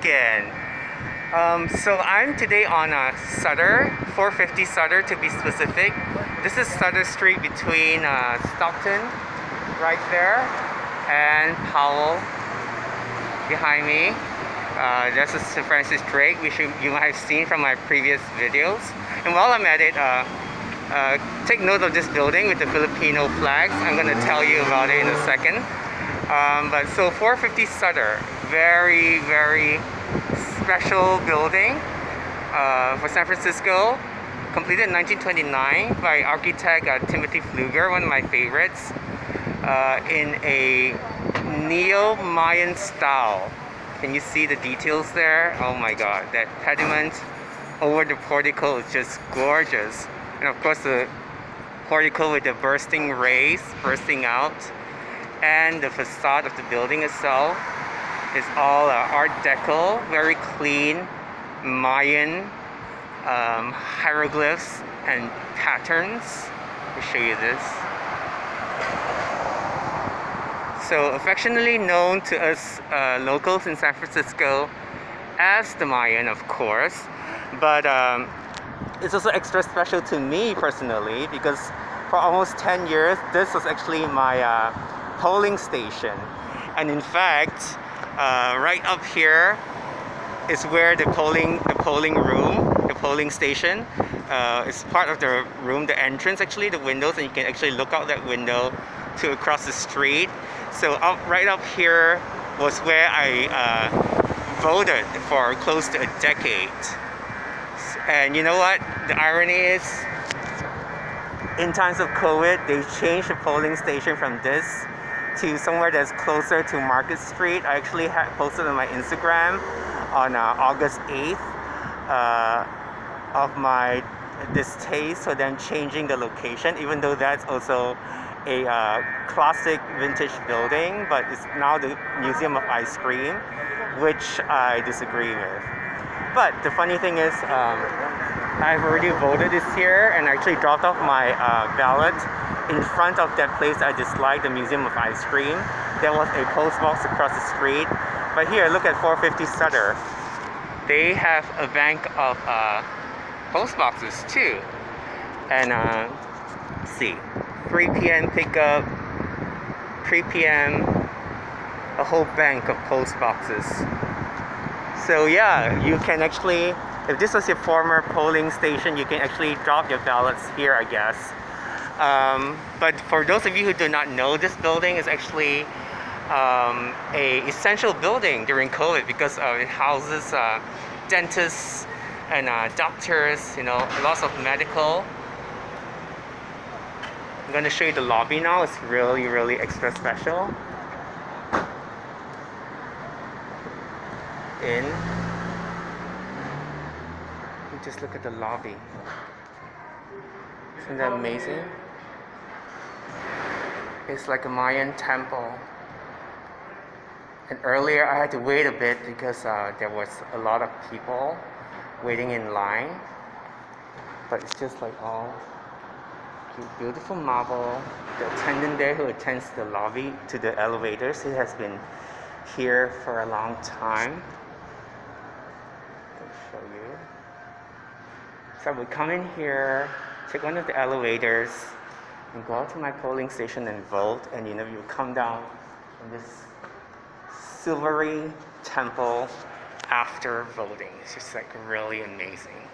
again. So I'm today on Sutter, 450 Sutter to be specific. This is Sutter Street between Stockton, right there, and Powell behind me. This is Sir Francis Drake, which you might have seen from my previous videos. And while I'm at it, take note of this building with the Filipino flags. I'm going to tell you about it in a second. But so 450 Sutter, very, very special building for San Francisco, completed in 1929 by architect Timothy Pfluger, one of my favorites, in a neo-Mayan style. Can you see the details there? Oh my god, that pediment over the portico is just gorgeous. And of course the portico with the bursting rays bursting out, and the facade of the building itself is all Art Deco, very clean Mayan hieroglyphs and patterns. Let me show you this. So affectionately known to us locals in San Francisco as the Mayan, of course, but it's also extra special to me personally because for almost 10 years this was actually my polling station. And in fact, right up here is where the polling room, the polling station, is part of the room, the entrance actually, the windows, and you can actually look out that window to across the street. So right up here was where I voted for close to a decade. And you know what? The irony is, in times of COVID, they changed the polling station from this to somewhere that's closer to Market Street. I actually had posted on my Instagram on August 8th of my distaste for them changing the location, even though that's also a classic vintage building, but it's now the Museum of Ice Cream, which I disagree with. But the funny thing is, I've already voted this year and actually dropped off my ballot in front of that place I dislike, the Museum of Ice Cream. There was a post box across the street. But here, look at 450 Sutter. They have a bank of post boxes too. And let's see, 3 p.m. pickup, 3 p.m. a whole bank of post boxes. So yeah, you can actually, if this was your former polling station, you can actually drop your ballots here, I guess. But for those of you who do not know, this building is actually a essential building during COVID because it houses dentists and doctors, you know, lots of medical. I'm going to show you the lobby now. It's really, really extra special. Just look at the lobby. Isn't that amazing? It's like a Mayan temple. And earlier I had to wait a bit because there was a lot of people waiting in line. But it's just like all beautiful marble. The attendant there who attends the lobby to the elevators, he has been here for a long time. I'll show you. So I would come in here, take one of the elevators, and go out to my polling station and vote. And you know, you come down in this silvery temple after voting. It's just like really amazing.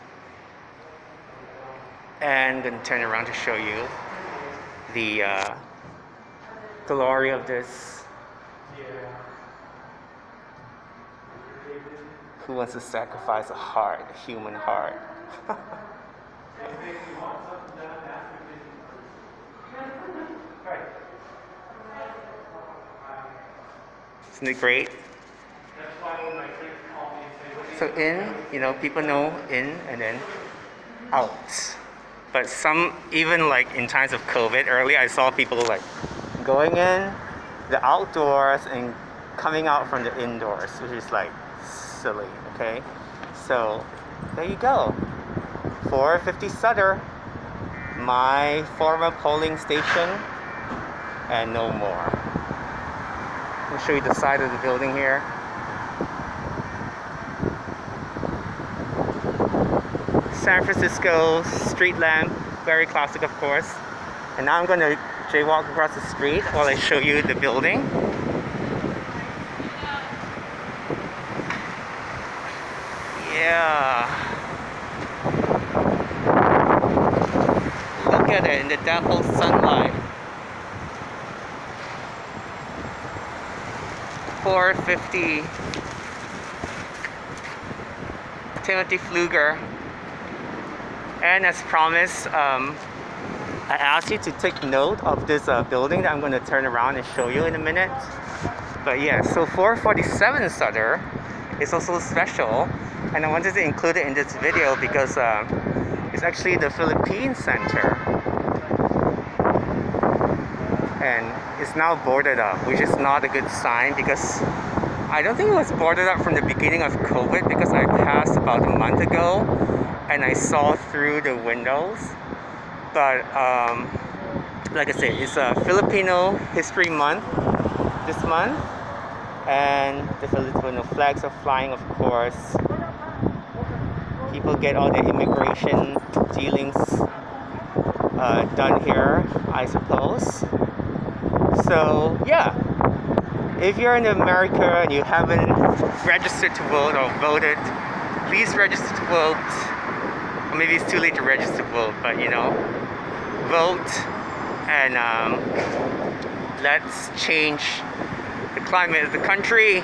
And then turn around to show you the glory of this. Who wants to sacrifice a heart, a human heart? Isn't it great? So in, you know, people know in and then out. But some, even like in times of COVID, earlier I saw people like going in the outdoors and coming out from the indoors, which is like silly, okay? So there you go. 450 Sutter, my former polling station, and no more. I'll show you the side of the building here. San Francisco street lamp, very classic of course. And now I'm gonna jaywalk across the street while I show you the building. Yeah. Look at it in the dappled sunlight. 450 Timothy Pfluger. And as promised, I asked you to take note of this building that I'm going to turn around and show you in a minute. But yeah, so 447 Sutter is also special, and I wanted to include it in this video because it's actually the Philippine Center, and it's now boarded up, which is not a good sign because I don't think it was boarded up from the beginning of COVID, because I passed about a month ago and I saw through the windows. But like I said, it's a Filipino History Month this month, and the Filipino flags are flying, of course. People get all their immigration dealings done here, I suppose. So yeah, if you're in America and you haven't registered to vote or voted, please register to vote. Or maybe it's too late to register to vote, but you know, vote, and let's change the climate of the country.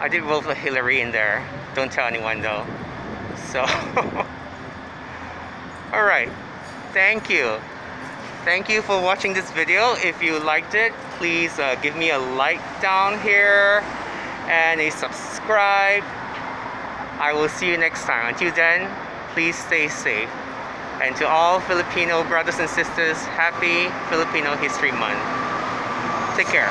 I did vote for Hillary in there. Don't tell anyone though. So, alright. Thank you. Thank you for watching this video. If you liked it, please give me a like down here and a subscribe. I will see you next time. Until then, please stay safe. And to all Filipino brothers and sisters, happy Filipino History Month. Take care.